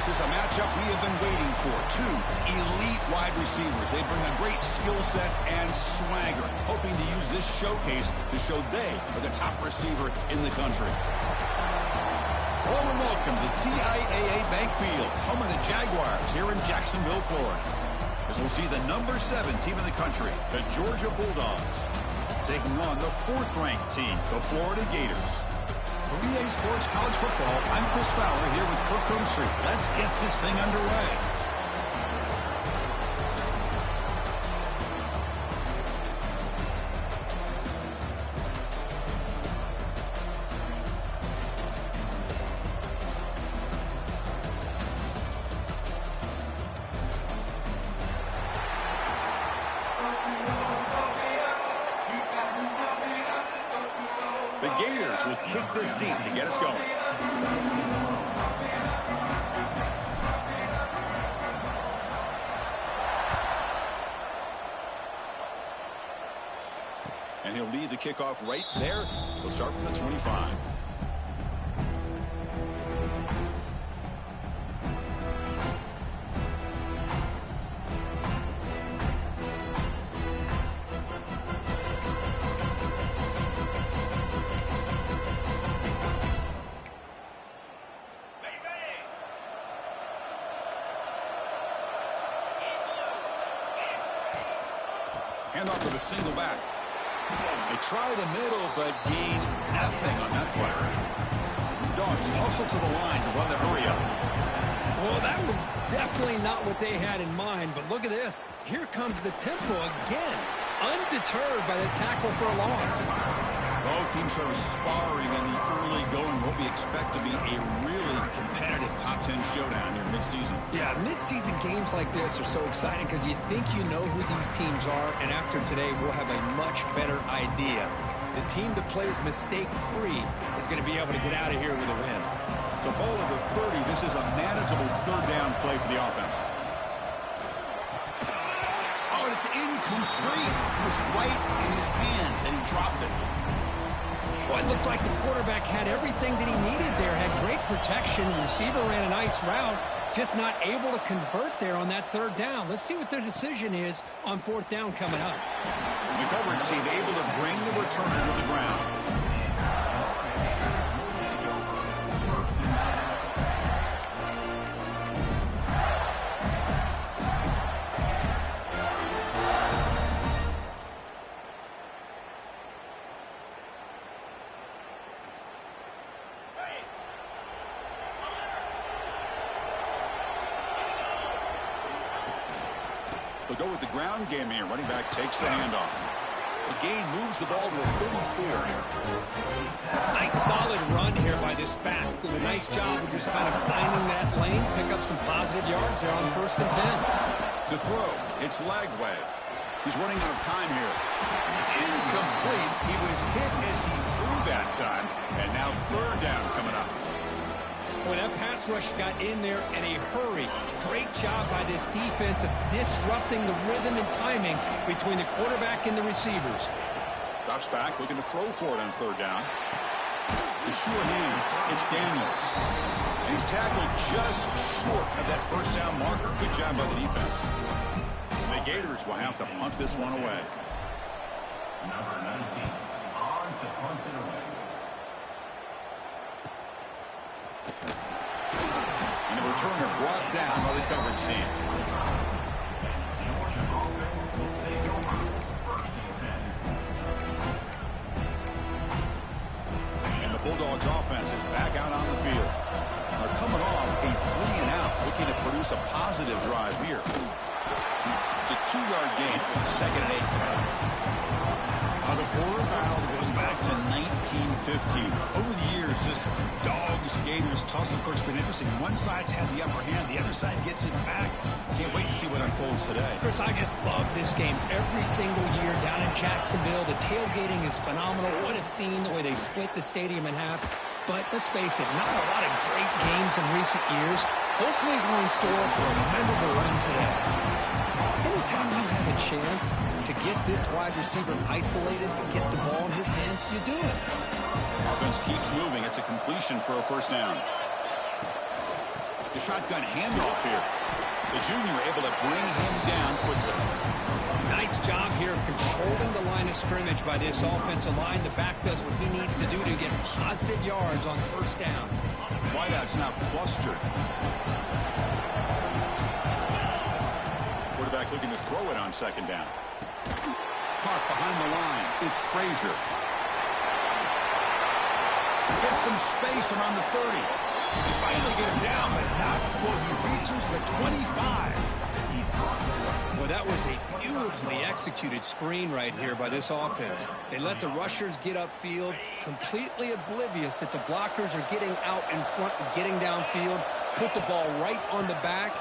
This is a matchup we have been waiting for. Two elite wide receivers. They bring a great skill set and swagger, hoping to use this showcase to show they are the top receiver in the country. Hello and welcome to TIAA Bank Field, home of the Jaguars here in Jacksonville, Florida. As we'll see the number 7 team in the country, the Georgia Bulldogs, taking on the 4th-ranked team, the Florida Gators. For EA Sports College Football, I'm Chris Fowler here with Kirk Street. Let's get this thing underway. The Gators will kick this deep to get us going. And he'll lead the kickoff right there. He'll start from the 25. Handoff with a single back. They try the middle, but gain nothing on that play. Dogs hustle to the line to run the hurry up. Well, that was definitely not what they had in mind, but look at this. Here comes the tempo again, undeterred by the tackle for a loss. Both teams are sparring in the early going, what we expect to be a really competitive top 10 showdown here mid-season. Yeah, mid-season games like this are so exciting because you think you know who these teams are, and after today, we'll have a much better idea. The team that plays mistake-free is going to be able to get out of here with a win. So ball at the 30, this is a manageable third down play for the offense. Oh, it's incomplete. It was right in his hands, and he dropped it. Well, it looked like the quarterback had everything that he needed there, had great protection. The receiver ran a nice route, just not able to convert there on that third down. Let's see what their decision is on 4th down coming up. The coverage team able to bring the returner to the ground. They'll go with the ground game here. Running back takes the handoff. The gain moves the ball to the 34. Nice solid run here by this back. Did a nice job of just kind of finding that lane, pick up some positive yards there on 1st and 10. To throw, it's Lagway. He's running out of time here. It's incomplete. He was hit as he threw that time. And now 3rd down coming up. When that pass rush got in there in a hurry, great job by this defense of disrupting the rhythm and timing between the quarterback and the receivers. Drops back, looking to throw for it on 3rd down. The sure hands, it's Daniels. And he's tackled just short of that 1st down marker. Good job by the defense. The Gators will have to punt this one away. Number 19, on to punt it away. And the returner brought down by the coverage team. Georgia offense will take over 1st and 10. And the Bulldogs offense is back out on the field. They're coming off a 3-and-out, looking to produce a positive drive here. It's a 2-yard gain, 2nd and 8. The border battle goes back to 1915. Over the years, this Dogs-Gators tussle, of course, been interesting. One side's had the upper hand, the other side gets it back. Can't wait to see what unfolds today. Chris, I just love this game every single year down in Jacksonville. The tailgating is phenomenal. What a scene, the way they split the stadium in half. But let's face it, not a lot of great games in recent years. Hopefully we're in store for a memorable run today. Anytime you have a chance to get this wide receiver isolated, to get the ball in his hands, you do it. Offense keeps moving. It's a completion for a 1st down. The shotgun handoff here. The junior able to bring him down quickly. Nice job here of controlling the line of scrimmage by this offensive line. The back does what he needs to do to get positive yards on first down. Wideout's now clustered. Quarterback looking to throw it on second down. Caught behind the line. It's Frazier. Gets some space around the 30. They finally get him down, but not before he reaches the 25. Well, that was a beautifully executed screen right here by this offense. They let the rushers get upfield, completely oblivious that the blockers are getting out in front and getting downfield. Put the ball right on the back,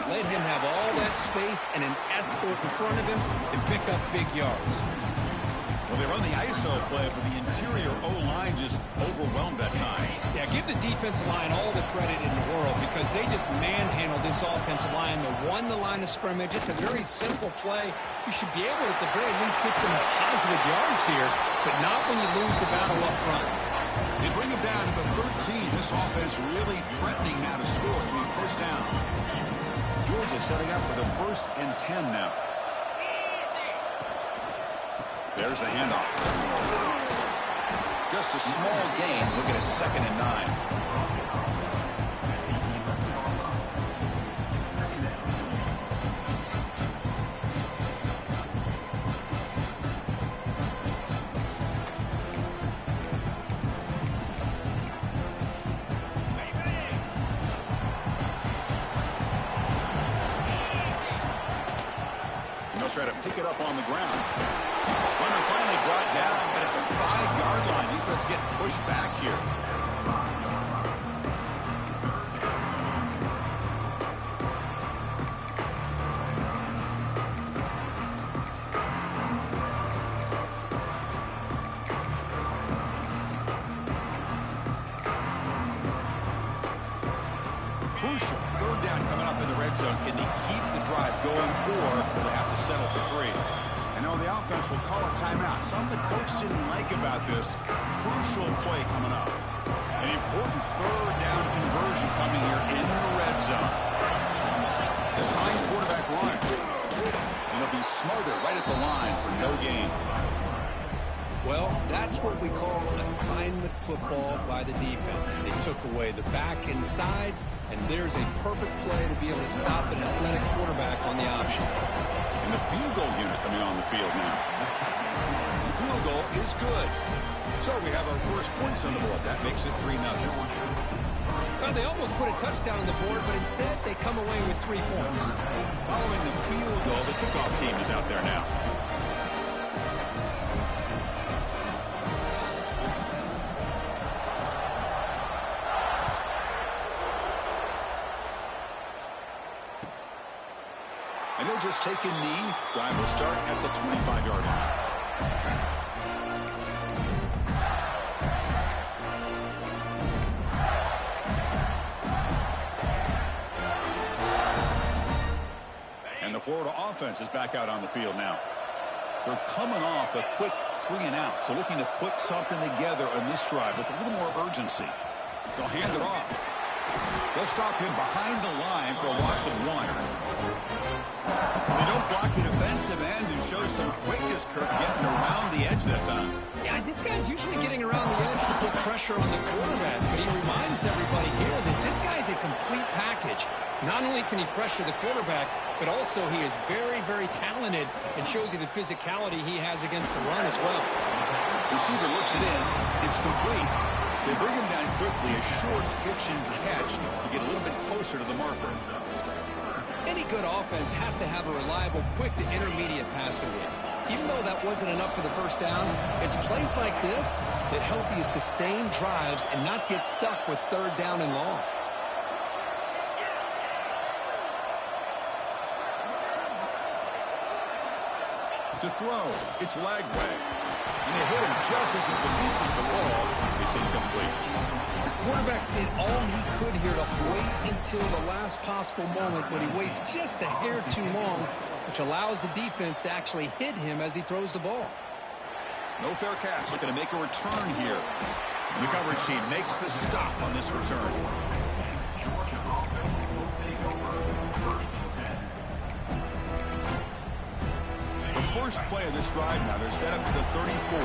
let him have all that space and an escort in front of him to pick up big yards. Well, they run the ISO play, but the interior O-line just overwhelmed that time. Yeah, give the defensive line all the credit in the world because they just manhandled this offensive line. They won the line of scrimmage. It's a very simple play. You should be able to, at the very least, get some positive yards here, but not when you lose the battle up front. They bring him down to the 13. This offense really threatening now to score. I mean, first down. Georgia setting up for the 1st and 10 now. There's the handoff. Just a small gain. Looking at 2nd and 9. Try to pick it up on the ground. Runner finally brought down, but at the 5-yard line, defense getting pushed back here. Crucial 3rd down coming up in the red zone. Can they keep the drive going, or will they have to settle for 3? I know the offense will call a timeout. Something the coach didn't like about this. Crucial play coming up. An important 3rd down conversion coming here in the red zone. Design quarterback run. And it'll be smothered right at the line for no gain. Well, that's what we call assignment football by the defense. They took away the back inside, and there's a perfect play to be able to stop an athletic quarterback on the option. And the field goal unit coming on the field now. The field goal is good. So we have our first points on the board. That makes it 3-0. Well, they almost put a touchdown on the board, but instead they come away with 3 points. Following the field goal, the kickoff team is out there now. And he'll just take a knee. Drive will start at the 25-yard line. And the Florida offense is back out on the field now. They're coming off a quick 3-and-out, so looking to put something together on this drive with a little more urgency. They'll hand it off. They'll stop him behind the line for a loss of 1. They don't block the defensive end and show some quickness, Kirk, getting around the edge that time. Yeah, this guy's usually getting around the edge to put pressure on the quarterback, but he reminds everybody here that this guy's a complete package. Not only can he pressure the quarterback, but also he is very, very talented and shows you the physicality he has against the run as well. Receiver looks it in. It's complete. They bring him down quickly, a short pitch and catch to get a little bit closer to the marker. Any good offense has to have a reliable, quick to intermediate passing game. Even though that wasn't enough for the first down, it's plays like this that help you sustain drives and not get stuck with 3rd down and long. To throw, it's Lagway. And they hit him just as he releases the ball. It's incomplete. The quarterback did all he could here to wait until the last possible moment, but he waits just a hair too long, which allows the defense to actually hit him as he throws the ball. No fair catch. Looking to make a return here. And the coverage team makes the stop on this return. first play of this drive now. They're set up to the 34.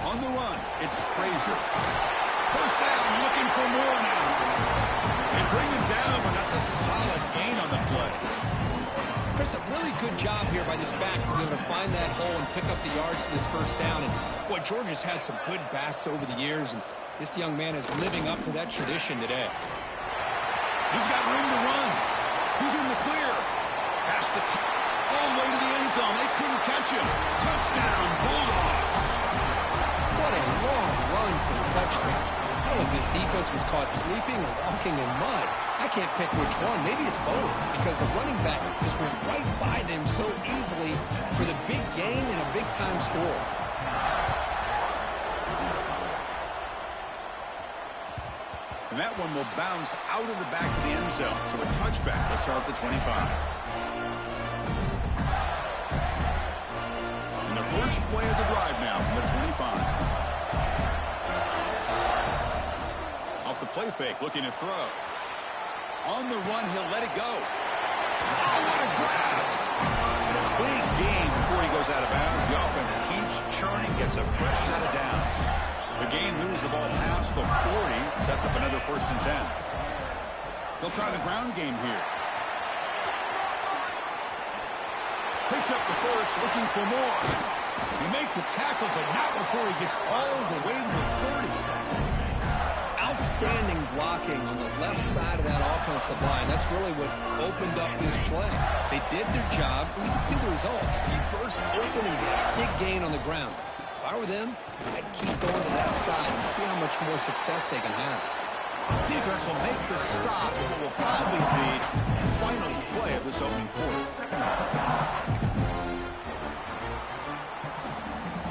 On the run, it's Frazier. First down, looking for more now. They bring him down, but that's a solid gain on the play. Chris, a really good job here by this back to be able to find that hole and pick up the yards for this first down. And, boy, Georgia's had some good backs over the years, and this young man is living up to that tradition today. He's got room to run. He's in the clear. Past the top, all the way to the end zone. They couldn't catch him. Touchdown, Bulldogs. What a long run for the touchdown. I don't know if this defense was caught sleeping or walking in mud. I can't pick which one. Maybe it's both, because the running back just went right by them so easily for the big gain and a big-time score. And that one will bounce out of the back of the end zone. So a touchback. Let's start at the 25. And the first play of the drive now from the 25. Off the play fake, looking to throw. On the run, he'll let it go. Oh, what a grab! And a big gain before he goes out of bounds. The offense keeps churning, gets a fresh set of downs. The gain moves the ball past the 40, sets up another 1st and 10. They'll try the ground game here. Picks up the first, looking for more. He make the tackle, but not before he gets all the way to the 30. Outstanding blocking on the left side of that offensive line. That's really what opened up this play. They did their job, and you can see the results. You burst open and get a big gain on the ground. If I were them, I'd keep going to that side and see how much more success they can have. Defense will make the stop in what will probably be the final play of this opening quarter.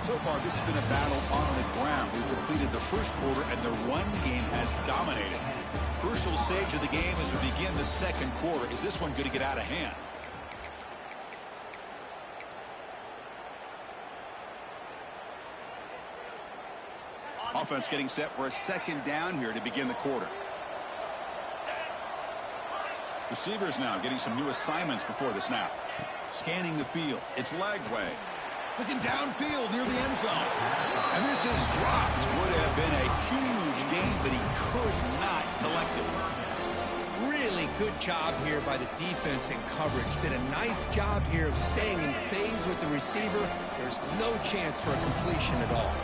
So far, this has been a battle on the ground. We've completed the first quarter, and the run game has dominated. Crucial stage of the game as we begin the second quarter. Is this one going to get out of hand? Offense getting set for a second down here to begin the quarter. Receivers now getting some new assignments before the snap. Scanning the field. It's leg way. Looking downfield near the end zone. And this is dropped. Would have been a huge gain, but he could not collect it. Really good job here by the defense in coverage. Did a nice job here of staying in phase with the receiver. There's no chance for a completion at all.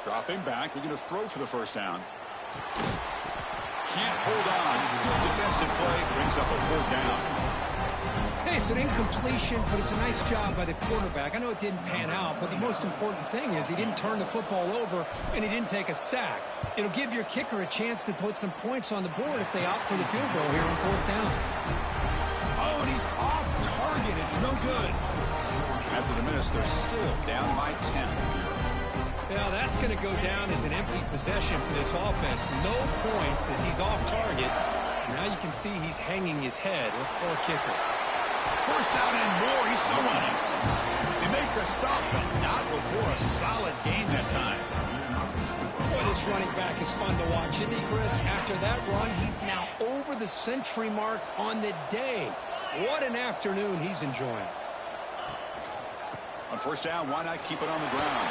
Dropping back, looking to throw for the first down. Can't hold on. The defensive play brings up a 4th down. Hey, it's an incompletion, but it's a nice job by the quarterback. I know it didn't pan out, but the most important thing is he didn't turn the football over and he didn't take a sack. It'll give your kicker a chance to put some points on the board if they opt for the field goal here on 4th down. Oh, and he's off target. It's no good. After the miss, they're still down by 10. Now that's going to go down as an empty possession for this offense. No points as he's off target. And now you can see he's hanging his head. Poor kicker. First down and more. He's still running. They make the stop, but not before a solid gain that time. Boy, this running back is fun to watch, isn't he, Chris? After that run, he's now over the century mark on the day. What an afternoon he's enjoying. On first down, why not keep it on the ground?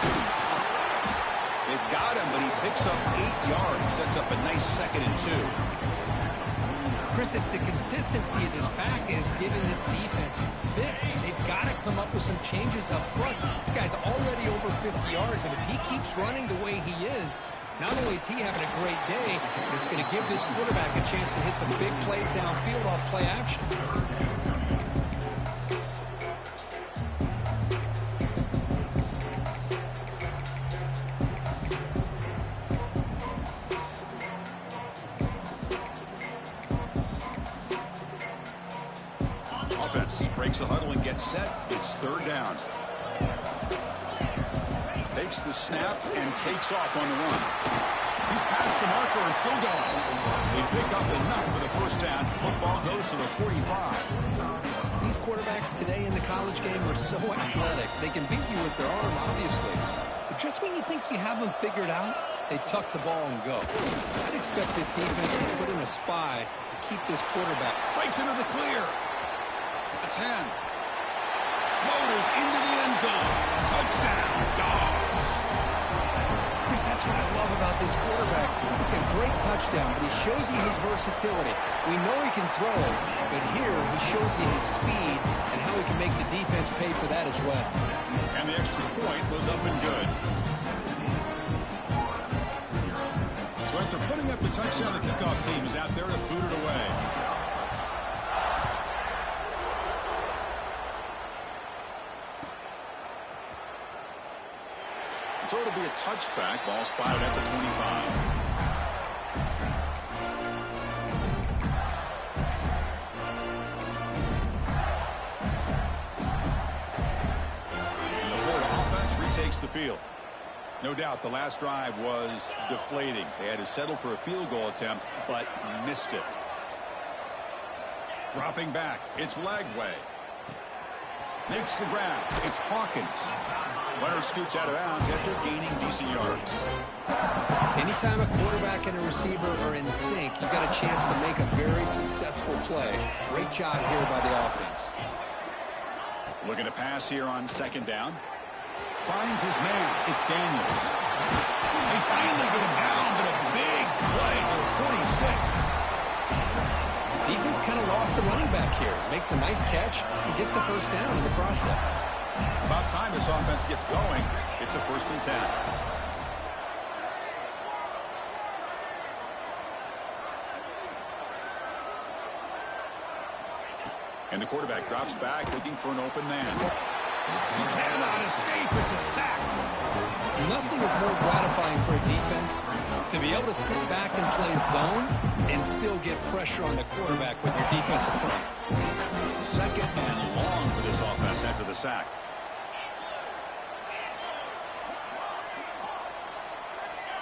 They've got him, but he picks up 8 yards. Sets up a nice 2nd and 2. Chris, it's the consistency of this pack is giving this defense fits. They've got to come up with some changes up front. This guy's already over 50 yards, and if he keeps running the way he is, not only is he having a great day, but it's going to give this quarterback a chance to hit some big plays downfield off play action. Offense breaks the huddle and gets set. It's 3rd down. Takes the snap and takes off on the run. He's past the marker and still going. They pick up enough for the first down. Football goes to the 45. these quarterbacks today in the college game are so athletic. They can beat you with their arm, obviously. But just when you think you have them figured out, they tuck the ball and go. I'd expect this defense to put in a spy to keep this quarterback. Breaks into the clear. At the 10. Motors into the end zone. Touchdown, Dogs. Chris, that's what I love about this quarterback. It's a great touchdown, but he shows you his versatility. We know he can throw it, but here he shows you his speed and how he can make the defense pay for that as well. And the extra point was up and good. So after putting up the touchdown, the kickoff team is out there to boot it away. So it'll be a touchback. Ball spotted at the 25. And the Florida offense retakes the field. No doubt the last drive was deflating. They had to settle for a field goal attempt, but missed it. Dropping back. It's Lagway. Makes the grab. It's Hawkins. Runner scoots out of bounds after gaining decent yards. Anytime a quarterback and a receiver are in sync, you've got a chance to make a very successful play. Great job here by the offense. Looking to pass here on second down. Finds his man. It's Daniels. They finally get him down, but a big play for 46. Defense kind of lost a running back here. Makes a nice catch and gets the first down in the process. About time this offense gets going. It's a 1st and 10. And the quarterback drops back looking for an open man. He cannot escape. It's a sack. Nothing is more gratifying for a defense to be able to sit back and play zone and still get pressure on the quarterback with your defensive front. 2nd and long for this offense after the sack.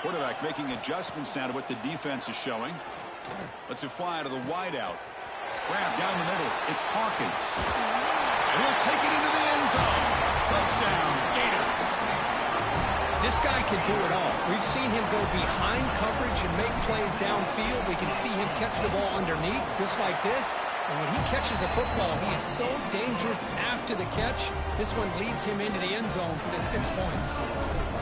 Quarterback making adjustments now to what the defense is showing. Lets it fly to the wideout. Grab down the middle. It's Hawkins. And he'll take it into the end zone. Touchdown, Gators. This guy can do it all. We've seen him go behind coverage and make plays downfield. We can see him catch the ball underneath, just like this. And when he catches a football, he is so dangerous after the catch. This one leads him into the end zone for the 6 points.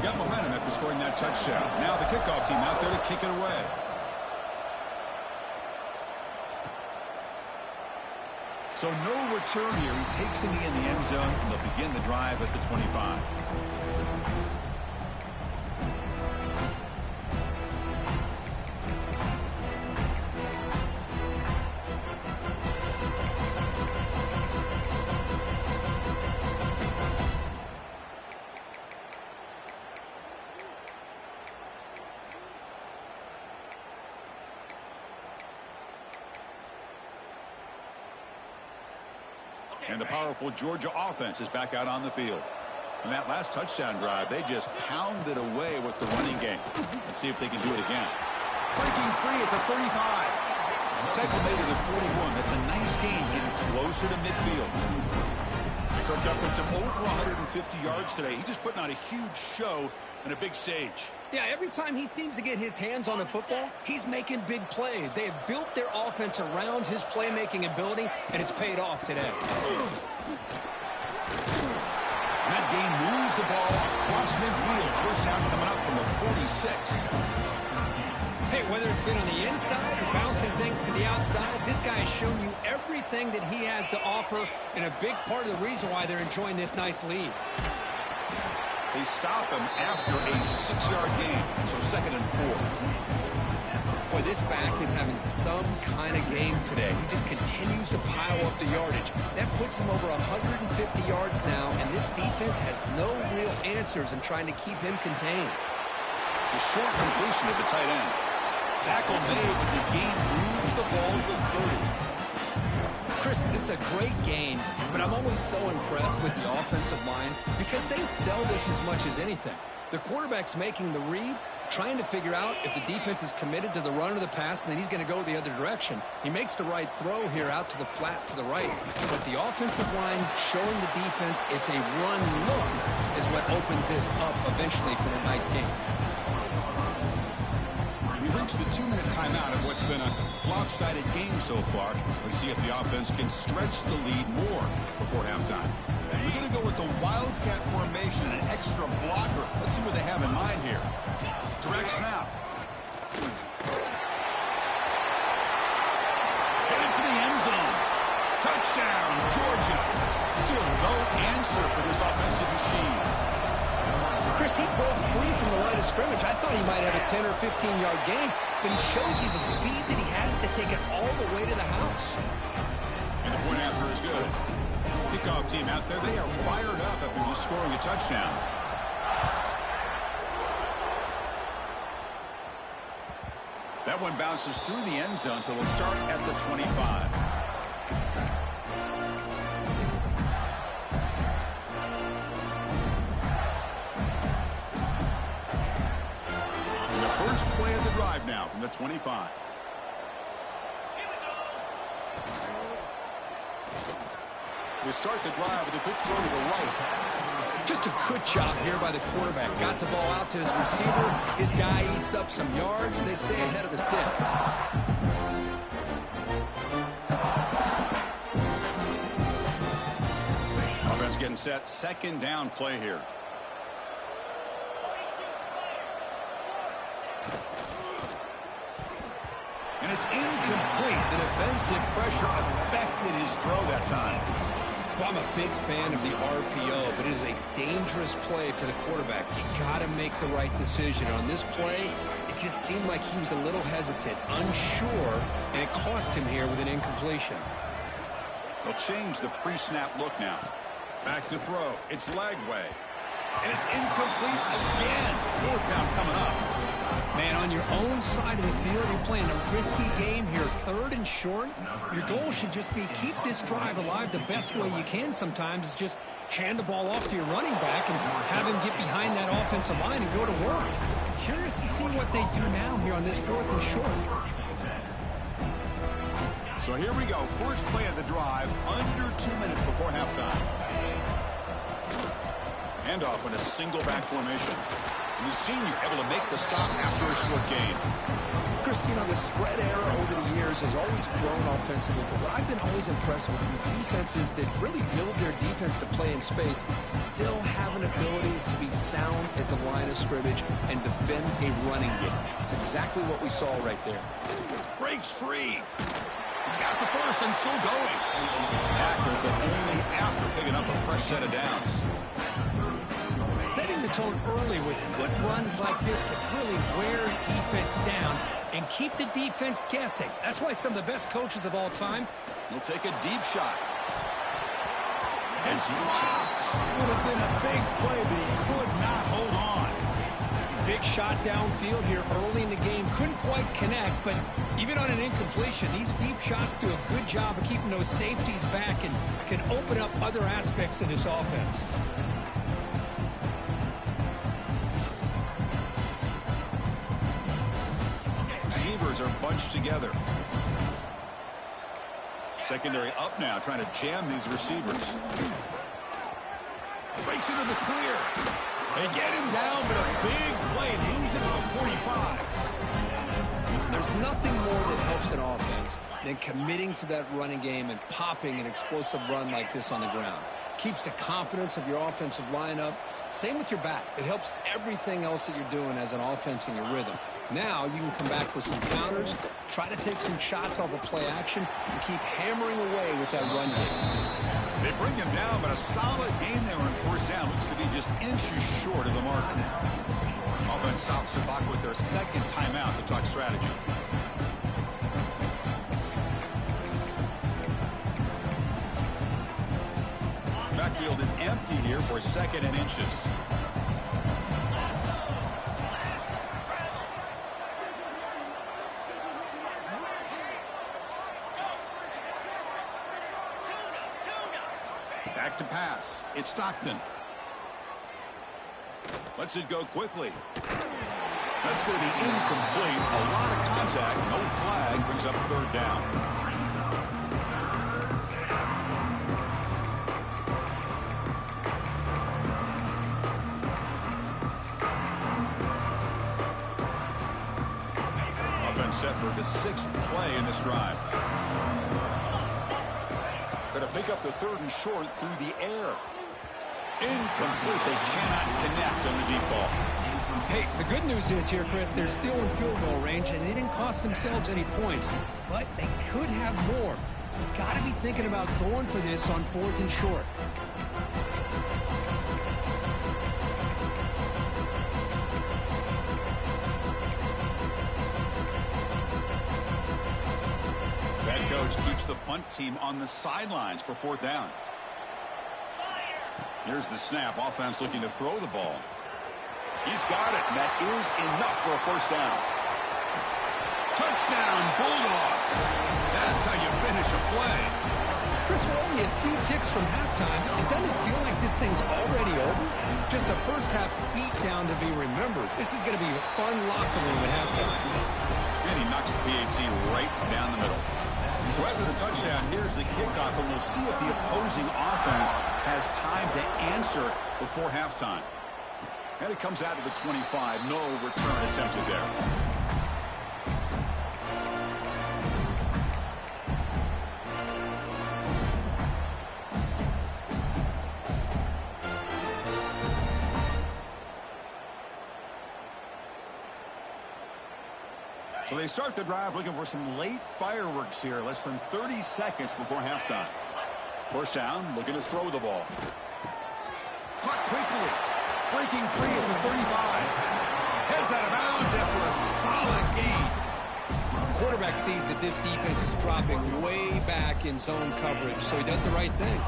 Got momentum after scoring that touchdown. Now the kickoff team out there to kick it away. So no return here. He takes it in the end zone, and they'll begin the drive at the 25. And the powerful Georgia offense is back out on the field. And that last touchdown drive, they just pounded away with the running game. Let's see if they can do it again. Breaking free at the 35. Tackle made at the 41. That's a nice gain, getting closer to midfield. He cooked up with some over 150 yards today. He's just putting on a huge show and a big stage. Yeah, every time he seems to get his hands on the football, he's making big plays. They have built their offense around his playmaking ability, and it's paid off today. And that game moves the ball across midfield. First down coming up from the 46. Hey, whether it's been on the inside or bouncing things to the outside, this guy has shown you everything that he has to offer, and a big part of the reason why they're enjoying this nice lead. They stop him after a 6-yard gain, so 2nd and 4. Boy, this back is having some kind of game today. He just continues to pile up the yardage. That puts him over 150 yards now, and this defense has no real answers in trying to keep him contained. The short completion of the tight end. Tackle made, but the gain moves the ball to 30. Chris, this is a great gain, but I'm always so impressed with the offensive line because they sell this as much as anything. The quarterback's making the read, trying to figure out if the defense is committed to the run or the pass, and then he's going to go the other direction. He makes the right throw here out to the flat to the right, but the offensive line showing the defense it's a run look is what opens this up eventually for a nice game. We reached the 2-minute timeout of what's been a lopsided game so far. Let's see if the offense can stretch the lead more before halftime. We're going to go with the Wildcat formation and an extra blocker. Let's see what they have in mind here. Direct snap. Headed for the end zone. Touchdown, Georgia. Still no answer for this offensive machine. Chris, he broke free from the line of scrimmage. I thought he might have a 10 or 15-yard gain, but he shows you the speed that he has to take it all the way to the house. And the point after is good. Kickoff team out there, they are fired up after just scoring a touchdown. That one bounces through the end zone, so they'll start at the 25. And the first play of the drive now from the 25. They start the drive with a quick throw to the right. Just a good job here by the quarterback. Got the ball out to his receiver. His guy eats up some yards, and they stay ahead of the sticks. Offense getting set. Second down play here. And it's incomplete. The defensive pressure affected his throw that time. Well, I'm a big fan of the RPO, but it is a dangerous play for the quarterback. You got to make the right decision. On this play, it just seemed like he was a little hesitant, unsure, and it cost him here with an incompletion. They'll change the pre-snap look now. Back to throw. It's Lagway. And it's incomplete again. Fourth down coming up. Man, on your own side of the field, you're playing a risky game here, 3rd and short. Your goal should just be keep this drive alive the best way you can sometimes is just hand the ball off to your running back and have him get behind that offensive line and go to work. Curious to see what they do now here on this 4th and short. So here we go. First play of the drive, under 2 minutes before halftime. Handoff in a single back formation. And the senior able to make the stop after a short gain. Chris, you know, the spread era over the years has always grown offensively, but what I've been always impressed with defenses that really build their defense to play in space still have an ability to be sound at the line of scrimmage and defend a running game. It's exactly what we saw right there. Breaks free. He's got the first and still going. Tackle, but only after picking up a fresh set of downs. Setting the tone early with good runs like this can really wear defense down and keep the defense guessing. That's why some of the best coaches of all time. He'll take a deep shot. It's dropped. Would have been a big play, but he could not hold on. Big shot downfield here early in the game. Couldn't quite connect, but even on an incompletion, these deep shots do a good job of keeping those safeties back and can open up other aspects of this offense. Receivers are bunched together. Secondary up now, trying to jam these receivers. Breaks into the clear. They get him down, but a big play moves into the 45. There's nothing more that helps an offense than committing to that running game and popping an explosive run like this on the ground. Keeps the confidence of your offensive lineup. Same with your back. It helps everything else that you're doing as an offense in your rhythm. Now you can come back with some counters, try to take some shots off of play action, and keep hammering away with that run game. They bring him down, but a solid game there on first down. Looks to be just inches short of the mark. Offense stops the clock with their second timeout to talk strategy. Backfield is empty here for 2nd and inches. Back to pass. It's Stockton. Lets it go quickly. That's going to be incomplete. A lot of contact. No flag. Brings up third down. Offense set for the 6th play in this drive. Going to pick up the 3rd and short through the air. Incomplete. They cannot connect on the deep ball. Hey, the good news is here, Chris, they're still in field goal range, and they didn't cost themselves any points. But they could have more. You've got to be thinking about going for this on 4th and short. Head coach keeps the punt team on the sidelines for 4th down. Here's the snap. Offense looking to throw the ball. He's got it, and that is enough for a 1st down. Touchdown, Bulldogs. That's how you finish a play. Chris, we're only a few ticks from halftime. It doesn't feel like this thing's already over. Just a first-half beatdown to be remembered. This is going to be a fun locker room at halftime. And he knocks the PAT right down the middle. So after the touchdown, here's the kickoff, and we'll see if the opposing offense has time to answer before halftime. And it comes out to the 25. No return attempted there. So they start the drive looking for some late fireworks here, less than 30 seconds before halftime. 1st down, looking to throw the ball. Caught quickly, breaking free at the 35. Heads out of bounds after a solid gain. Quarterback sees that this defense is dropping way back in zone coverage, so he does the right thing.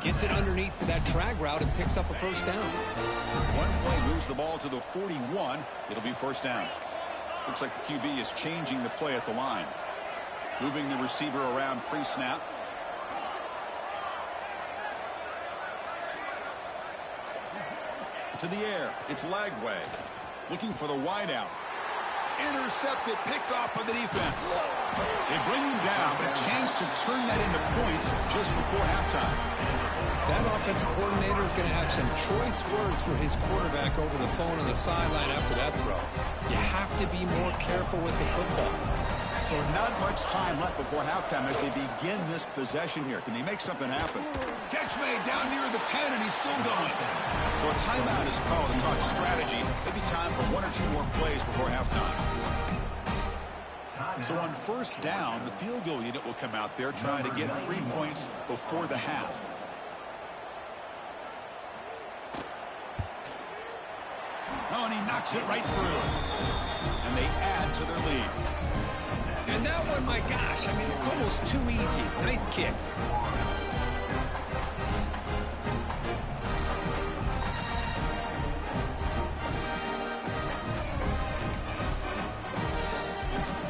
Gets it underneath to that drag route and picks up a 1st down. One play moves the ball to the 41. It'll be 1st down. Looks like the QB is changing the play at the line. Moving the receiver around pre-snap. To the air. It's Lagway. Looking for the wideout. Intercepted, picked off by the defense. They bring him down, but a chance to turn that into points just before halftime. That offensive coordinator is going to have some choice words for his quarterback over the phone on the sideline after that throw. You have to be more careful with the football. So not much time left before halftime as they begin this possession here. Can they make something happen? Catch made down near the 10, and he's still going. So a timeout is called to talk strategy. Maybe time for 1 or 2 more plays before halftime. So on 1st down, the field goal unit will come out there trying to get 3 points before the half. Oh, and he knocks it right through. And they add to their lead. And that one, my gosh, I mean, it's almost too easy. Nice kick.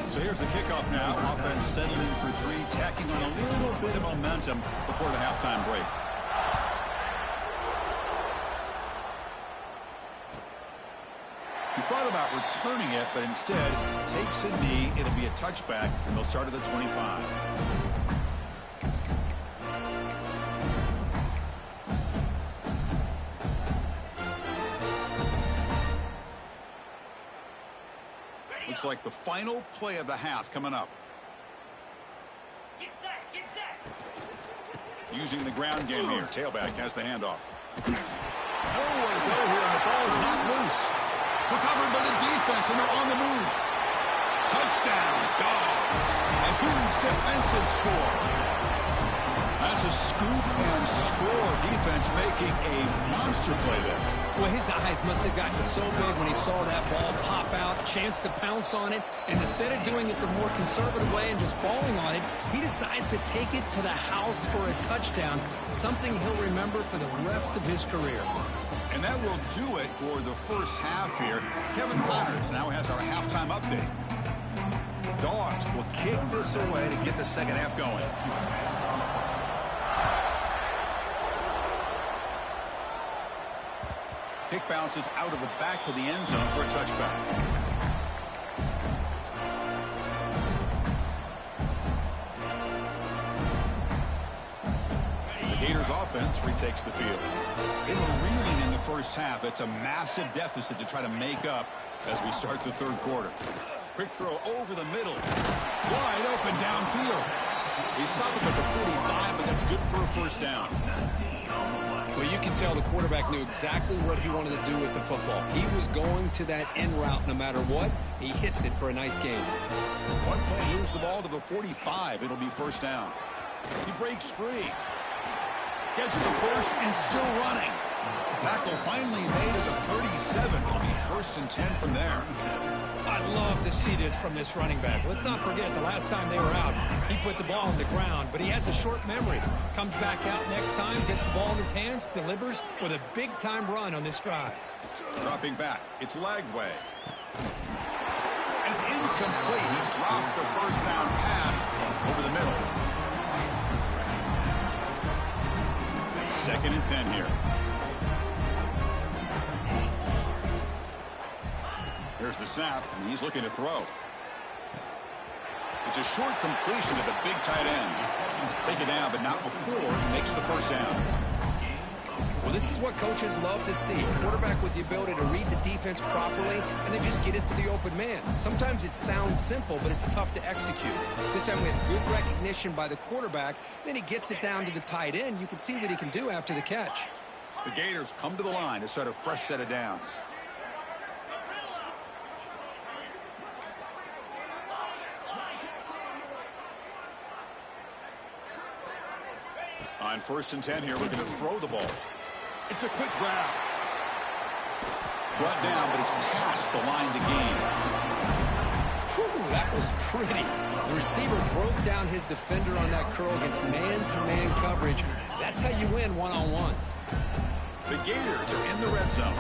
So here's the kickoff now. Offense settling for 3, tacking on a little bit of momentum before the halftime break. He thought about returning it, but instead takes a knee. It'll be a touchback, and they'll start at the 25. Looks like the final play of the half coming up. Get set, get set. Using the ground game here. Tailback has the handoff. Nowhere to go here, and the ball is knocked loose. Recovered by the defense, and they're on the move. Touchdown, Dogs. A huge defensive score. That's a scoop and score. Defense making a monster play there. Well, his eyes must have gotten so big when he saw that ball pop out, chance to pounce on it, and instead of doing it the more conservative way and just falling on it, he decides to take it to the house for a touchdown, something he'll remember for the rest of his career. And that will do it for the first half here. Kevin Connors now has our halftime update. The Dogs will kick this away to get the second half going. Kick bounces out of the back of the end zone for a touchback. Gators offense retakes the field. They were reeling in the first half. It's a massive deficit to try to make up as we start the third quarter. Quick throw over the middle. Wide open downfield. He stopped him at the 45, but that's good for a first down. Well, you can tell the quarterback knew exactly what he wanted to do with the football. He was going to that end route no matter what. He hits it for a nice gain. One play, lose the ball to the 45. It'll be first down. He breaks free. Gets the first and still running. Tackle finally made at the 37. It'll be first and 10 from there. I love to see this from this running back. Let's not forget the last time they were out, he put the ball on the ground, but he has a short memory. Comes back out next time, gets the ball in his hands, delivers with a big-time run on this drive. Dropping back. It's Lagway. And it's incomplete. He dropped the first down pass over the middle. Second and 10 here. Here's the snap, and he's looking to throw. It's a short completion to the big tight end. Take it down, but not before he makes the first down. Well, this is what coaches love to see. A quarterback with the ability to read the defense properly and then just get it to the open man. Sometimes it sounds simple, but it's tough to execute. This time we have good recognition by the quarterback. Then he gets it down to the tight end. You can see what he can do after the catch. The Gators come to the line to start a fresh set of downs. On first and 10 here, looking to throw the ball. It's a quick grab. Brought down, but it's past the line to gain. Whew, that was pretty. The receiver broke down his defender on that curl against man-to-man coverage. That's how you win one-on-ones. The Gators are in the red zone.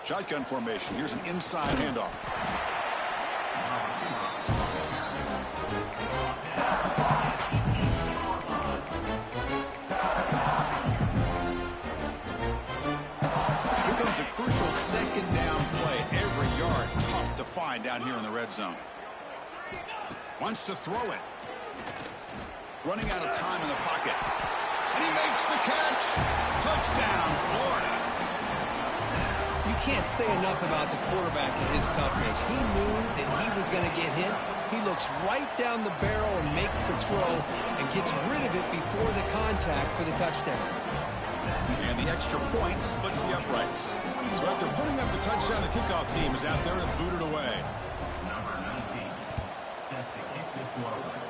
Shotgun formation. Here's an inside handoff. A crucial second down play. Every yard tough to find down here in the red zone. Wants to throw it. Running out of time in the pocket. And he makes the catch. Touchdown, Florida. You can't say enough about the quarterback and his toughness. He knew that he was going to get hit. He looks right down the barrel and makes the throw and gets rid of it before the contact for the touchdown. And the extra point splits the uprights. So after putting up the touchdown, the kickoff team is out there to boot it away. Number 19, set to kick this one away.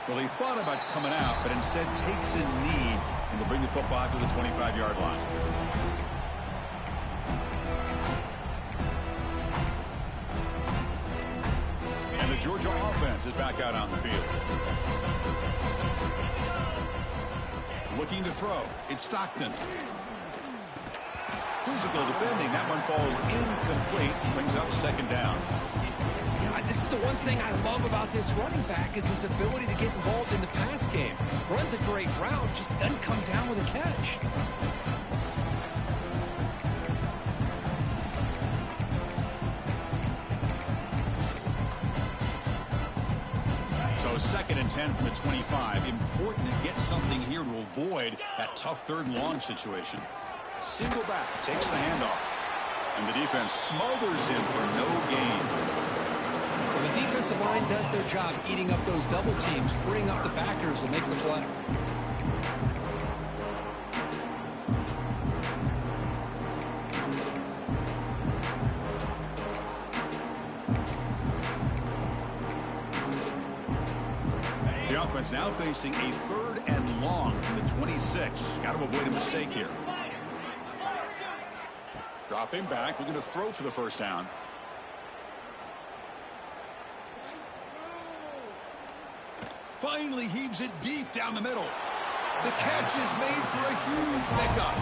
Well, he thought about coming out, but instead takes a knee and will bring the football to the 25-yard line. And the Georgia offense is back out on the field. Looking to throw. It's Stockton. Physical defending. That one falls incomplete. Brings up second down. Yeah, this is the one thing I love about this running back is his ability to get involved in the pass game. Runs a great route, just doesn't come down with a catch. So second and 10 from the 25. Important to get something here to avoid that tough third and long situation. Single back takes the handoff. And the defense smothers him for no gain. Well, the defensive line does their job eating up those double teams, freeing up the backers to make the play. The offense now facing a third and long from the 26. Got to avoid a mistake here. Dropping back, looking to throw for the first down. Finally heaves it deep down the middle. The catch is made for a huge pickup.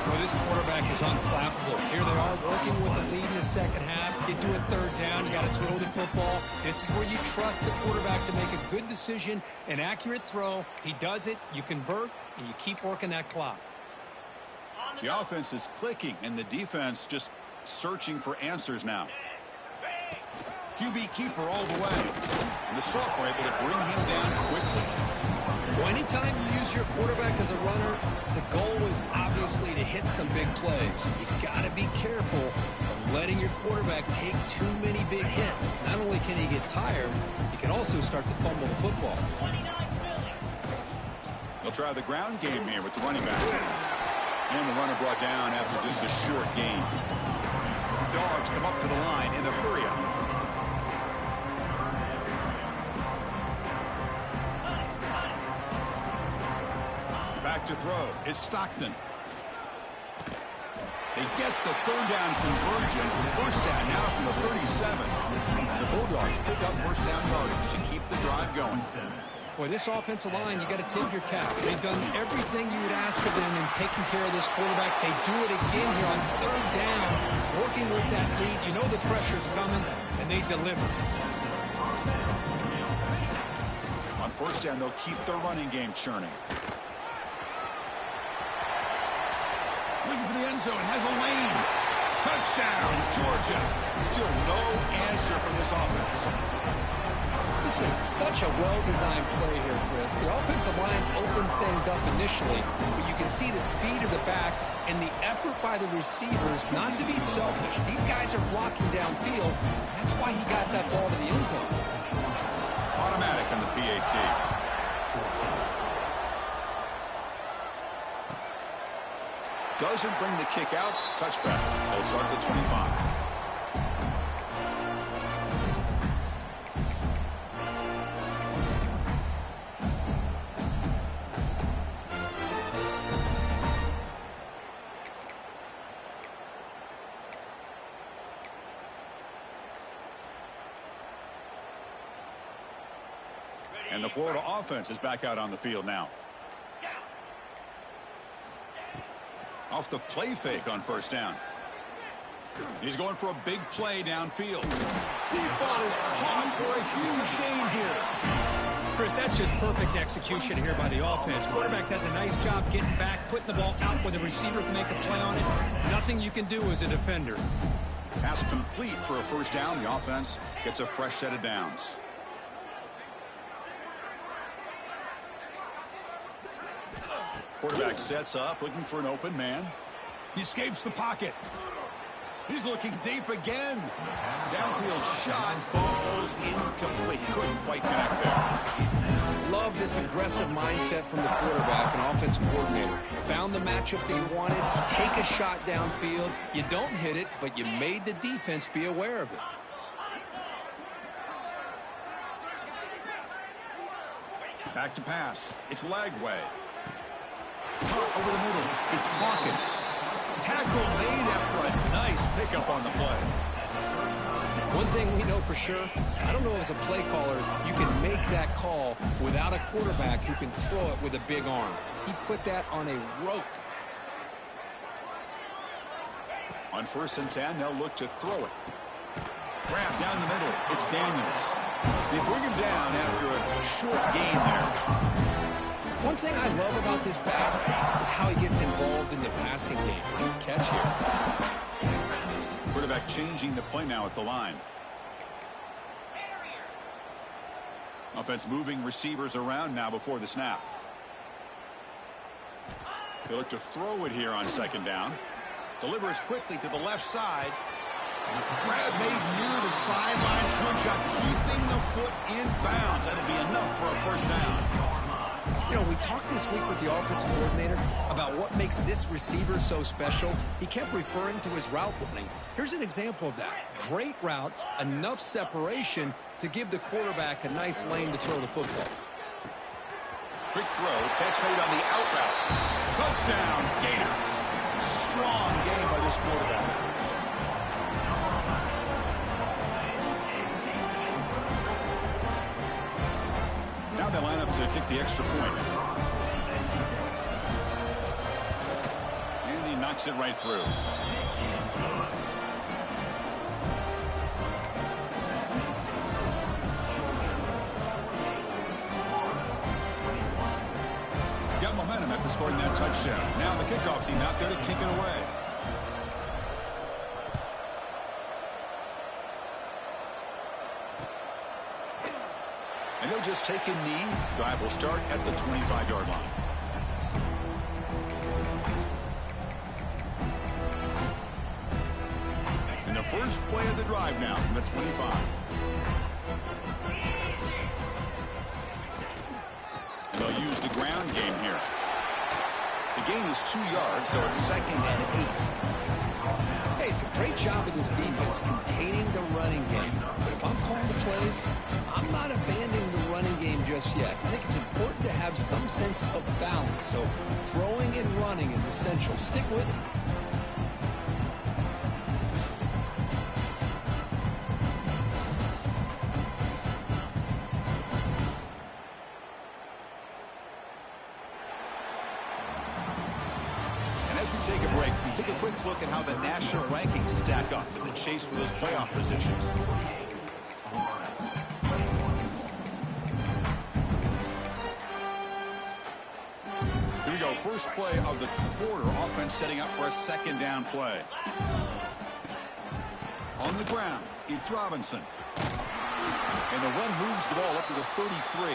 Well, this quarterback is unflappable. Here they are working with a lead in the second half. Get to a third down. You got to throw the football. This is where you trust the quarterback to make a good decision, an accurate throw. He does it. You convert, and you keep working that clock. The offense is clicking, and the defense just searching for answers now. QB keeper all the way. And the Salt were able to bring him down quickly. Well, anytime you use your quarterback as a runner, the goal is obviously to hit some big plays. You got to be careful of letting your quarterback take too many big hits. Not only can he get tired, he can also start to fumble the football. They'll try the ground game here with the running back. And the runner brought down after just a short gain. Dogs come up to the line in the hurry-up. Back to throw. It's Stockton. They get the third down conversion. First down now from the 37. The Bulldogs pick up first down yardage to keep the drive going. Boy, this offensive line, you got to tip your cap. They've done everything you would ask of them in taking care of this quarterback. They do it again here on third down, working with that lead. You know the pressure's coming, and they deliver. On first down, they'll keep their running game churning. Looking for the end zone, has a lane. Touchdown, Georgia. Still no answer for this offense. This is such a well-designed play here, Chris. The offensive line opens things up initially, but you can see the speed of the back and the effort by the receivers not to be selfish. These guys are blocking downfield. That's why he got that ball to the end zone. Automatic on the PAT. Doesn't bring the kick out. Touchback. They'll start at the 25. And the Florida offense is back out on the field now. Off the play fake on first down. He's going for a big play downfield. Deep ball is caught for a huge gain here. Chris, that's just perfect execution here by the offense. Quarterback does a nice job getting back, putting the ball out where the receiver can make a play on it. Nothing you can do as a defender. Pass complete for a first down. The offense gets a fresh set of downs. Quarterback sets up, looking for an open man. He escapes the pocket. He's looking deep again. Downfield shot falls incomplete. Couldn't quite connect there. Love this aggressive mindset from the quarterback and offensive coordinator. Found the matchup that you wanted. Take a shot downfield. You don't hit it, but you made the defense be aware of it. Back to pass. It's Lagway. Over the middle. It's Hawkins. Tackle made after a nice pickup on the play. One thing we know for sure, I don't know as a play caller, you can make that call without a quarterback who can throw it with a big arm. He put that on a rope. On 1st and 10, they'll look to throw it. Grab down the middle. It's Daniels. They bring him down after a short gain there. One thing I love about this back is how he gets involved in the passing game. Nice catch here. Quarterback changing the play now at the line. Offense moving receivers around now before the snap. They look to throw it here on 2nd down. Delivers quickly to the left side. Grab made near the sidelines. Good job keeping the foot in bounds. That'll be enough for a first down. You know, we talked this week with the offensive coordinator about what makes this receiver so special. He kept referring to his route running. Here's an example of that. Great route, enough separation to give the quarterback a nice lane to throw the football. Quick throw, catch made on the out route. Touchdown, Gators. Strong game by this quarterback. Now they line up to kick the extra point. And he knocks it right through. Got momentum after scoring that touchdown. Now the kickoff team out there to kick it away. They'll just take a knee. Drive will start at the 25-yard line. And the first play of the drive now from the 25. And they'll use the ground game here. The gain is 2 yards, so it's 2nd and 8. Hey, it's a great job of this defense containing the running game. But if I'm calling the plays, I'm not abandoning the running game just yet. I think it's important to have some sense of balance. So throwing and running is essential. Stick with it. Take a break. Take a quick look at how the national rankings stack up in the chase for those playoff positions. Here we go. First play of the quarter. Offense setting up for a 2nd down play. On the ground, it's Robinson. And the run moves the ball up to the 33.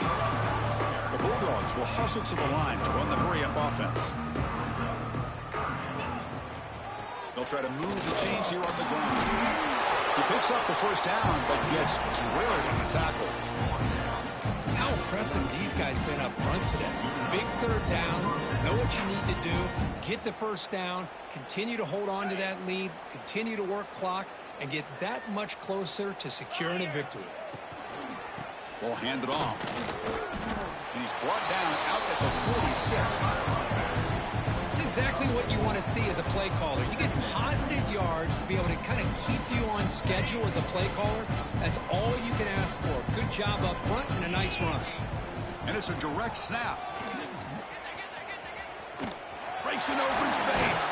The Bulldogs will hustle to the line to run the hurry-up offense. They'll try to move the chains here on the ground. He picks up the first down, but gets drilled on the tackle. How impressive these guys been up front today. Big 3rd down. Know what you need to do. Get the first down. Continue to hold on to that lead. Continue to work clock. And get that much closer to securing a victory. Ball handed off. And he's brought down out at the 46. It's exactly what you want to see as a play caller. You get positive yards to be able to kind of keep you on schedule as a play caller. That's all you can ask for. Good job up front and a nice run. And it's a direct snap. Breaks an open space.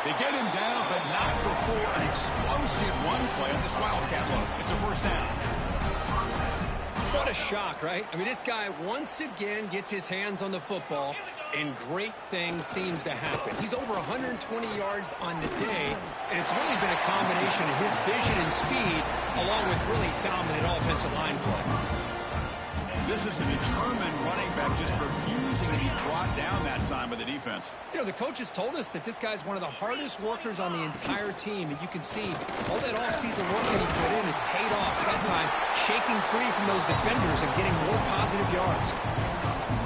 They get him down, but not before an explosive run play on this Wildcat look. It's a first down. What a shock, right? I mean, this guy once again gets his hands on the football, and great things seems to happen. He's over 120 yards on the day, and it's really been a combination of his vision and speed, along with really dominant offensive line play. This is a determined running back just refusing to be brought down that time by the defense. You know, the coaches told us that this guy's one of the hardest workers on the entire team, and you can see all that offseason work that he put in has paid off. That time, shaking free from those defenders and getting more positive yards.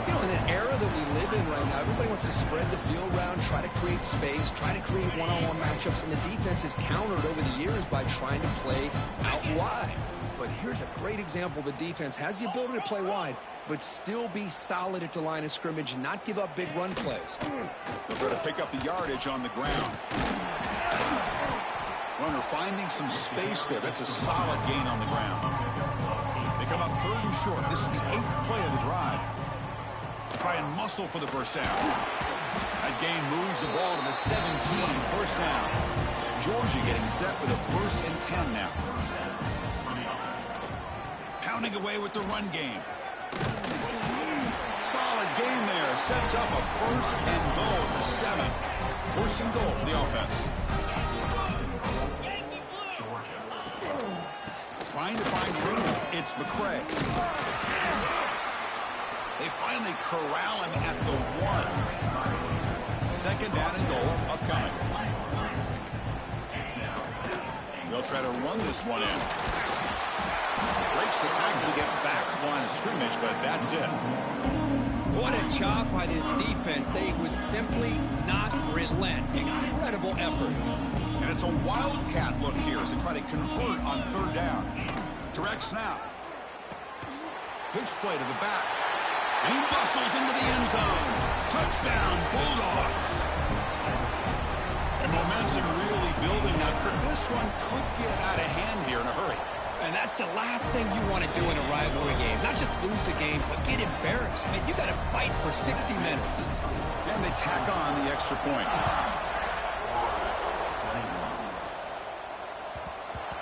You know, in the era that we live in right now, everybody wants to spread the field around, try to create space, try to create one-on-one matchups, and the defense has countered over the years by trying to play out wide. But here's a great example. The defense has the ability to play wide, but still be solid at the line of scrimmage and not give up big run plays. They'll try to pick up the yardage on the ground. Runner finding some space there. That's a solid gain on the ground. They come up 3rd and short. This is the 8th play of the drive. Try and muscle for the first down. That gain moves the ball to the 17. First down. Georgia getting set with a 1st and 10 now. Pounding away with the run game. Solid gain there. Sets up a 1st and goal at the 7. 1st and goal for the offense. Trying to find room. It's McCray. They finally corral him at the 1. 2nd down and goal upcoming. They'll try to run this one in. Breaks the tackle to get back to the line of scrimmage, but that's it. What a job by this defense. They would simply not relent. Incredible effort. And it's a Wildcat look here as they try to convert on 3rd down. Direct snap. Pitch play to the back. And he bustles into the end zone. Touchdown, Bulldogs. And momentum really building now. This one could get out of hand here in a hurry. And that's the last thing you want to do in a rivalry game. Not just lose the game, but get embarrassed. I mean, you got to fight for 60 minutes. And they tack on the extra point.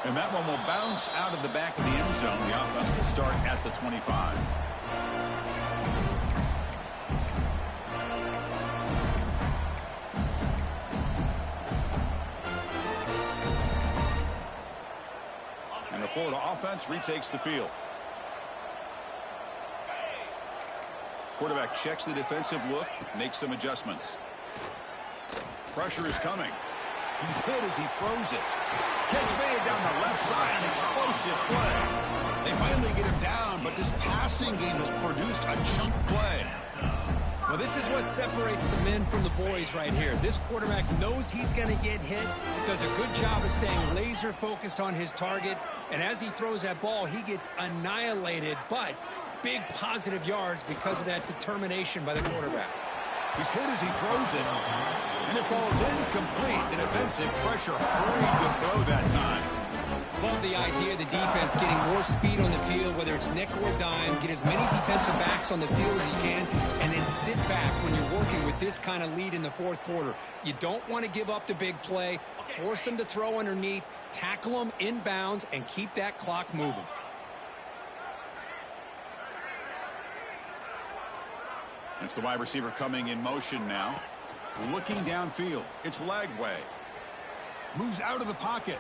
And that one will bounce out of the back of the end zone. The offense will start at the 25. And the Florida offense retakes the field. Quarterback checks the defensive look, makes some adjustments. Pressure is coming. He's hit as he throws it. Catch made down the left side, an explosive play. They finally get him down, but this passing game has produced a chunk play. Well, this is what separates the men from the boys right here. This quarterback knows he's going to get hit, does a good job of staying laser focused on his target, and as he throws that ball, he gets annihilated, but big positive yards because of that determination by the quarterback. He's hit as he throws it, and it falls incomplete. The defensive pressure hurried to throw that time. Love the idea of the defense getting more speed on the field, whether it's nickel or dime, get as many defensive backs on the field as you can, and then sit back when you're working with this kind of lead in the fourth quarter. You don't want to give up the big play, force them to throw underneath, tackle them in bounds, and keep that clock moving. It's the wide receiver coming in motion now. Looking downfield. It's Lagway. Moves out of the pocket.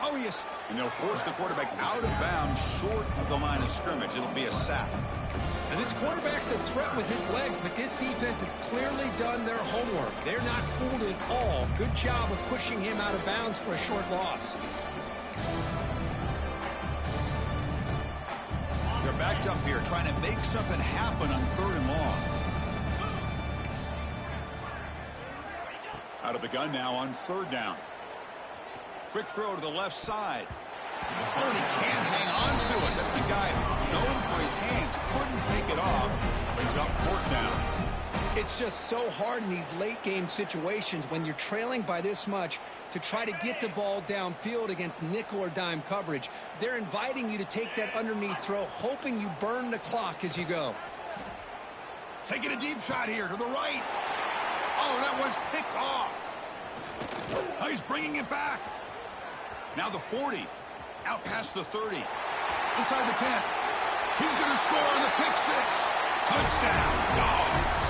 Oh, yes. And they'll force the quarterback out of bounds short of the line of scrimmage. It'll be a sack. And this quarterback's a threat with his legs, but this defense has clearly done their homework. They're not fooled at all. Good job of pushing him out of bounds for a short loss. They're backed up here trying to make something happen on 3rd and long. Out of the gun now on 3rd down. Quick throw to the left side. Oh, and he can't hang on to it. That's a guy known for his hands. Couldn't pick it off. Brings up 4th down. It's just so hard in these late game situations when you're trailing by this much to try to get the ball downfield against nickel or dime coverage. They're inviting you to take that underneath throw, hoping you burn the clock as you go. Taking a deep shot here to the right. Oh, that one's picked off. Oh, he's bringing it back. Now the 40. Out past the 30. Inside the 10. He's going to score on the pick 6. Touchdown, Dogs.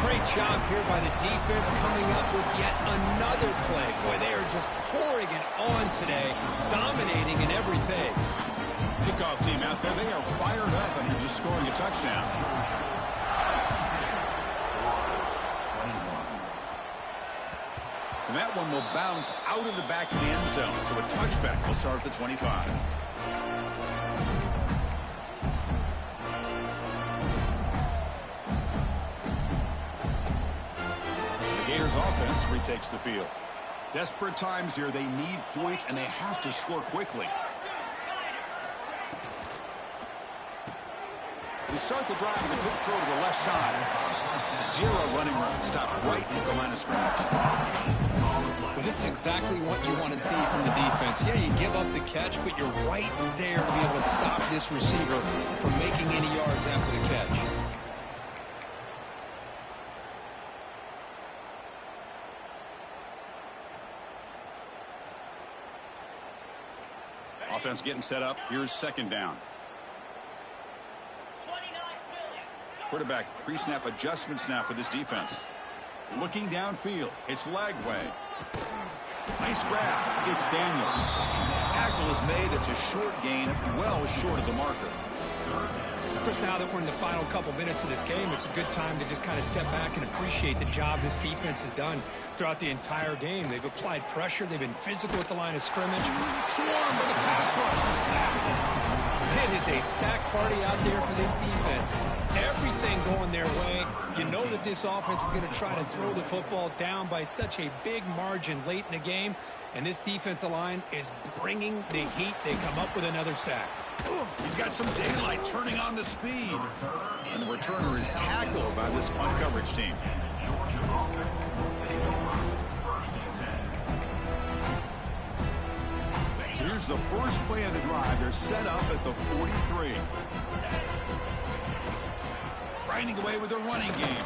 Great job here by the defense coming up with yet another play. Boy, they are just pouring it on today, dominating in every phase. Kickoff team out there, they are fired up and just scoring a touchdown. And that one will bounce out of the back of the end zone. So a touchback will start at the 25. The Gators offense retakes the field. Desperate times here. They need points, and they have to score quickly. They start the drive with a quick throw to the left side. 0 running room. Stop right at the line of scrimmage. Well, this is exactly what you want to see from the defense. Yeah, you give up the catch, but you're right there to be able to stop this receiver from making any yards after the catch. Offense getting set up. Here's 2nd down. Quarterback pre-snap adjustments now for this defense. Looking downfield. It's Lagway. Nice grab. It's Daniels. Tackle is made. It's a short gain, well short of the marker. Of course, now that we're in the final couple minutes of this game, it's a good time to just kind of step back and appreciate the job this defense has done throughout the entire game. They've applied pressure. They've been physical at the line of scrimmage. Swarm with a pass rush. A sack. It is a sack party out there for this defense. Everything going their way. You know that this offense is going to try to throw the football down by such a big margin late in the game. And this defensive line is bringing the heat. They come up with another sack. He's got some daylight turning on the speed. And the returner is tackled by this punt coverage team. So here's the first play of the drive. They're set up at the 43. Grinding away with their running game.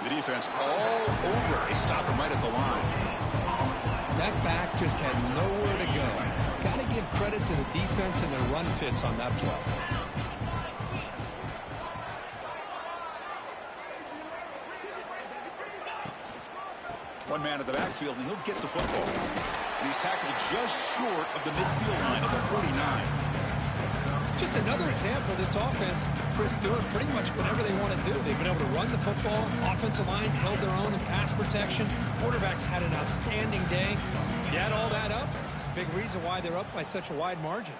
The defense all over. They stop him right at the line. That back just had nowhere to go. Got to give credit to the defense and their run fits on that play. One man at the backfield, and he'll get the football. And he's tackled just short of the midfield line at the 49. Just another example of this offense, Chris, doing pretty much whatever they want to do. They've been able to run the football. Offensive lines held their own in pass protection. Quarterbacks had an outstanding day. You add all that up, it's a big reason why they're up by such a wide margin.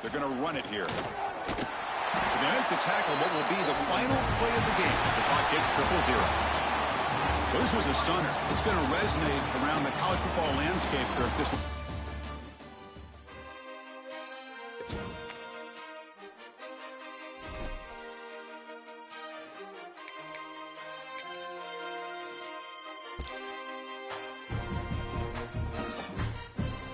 They're going to run it here. To make the tackle, what will be the final play of the game as the clock hits 0-0. Well, this was a stunner. It's going to resonate around the college football landscape, Kirk. This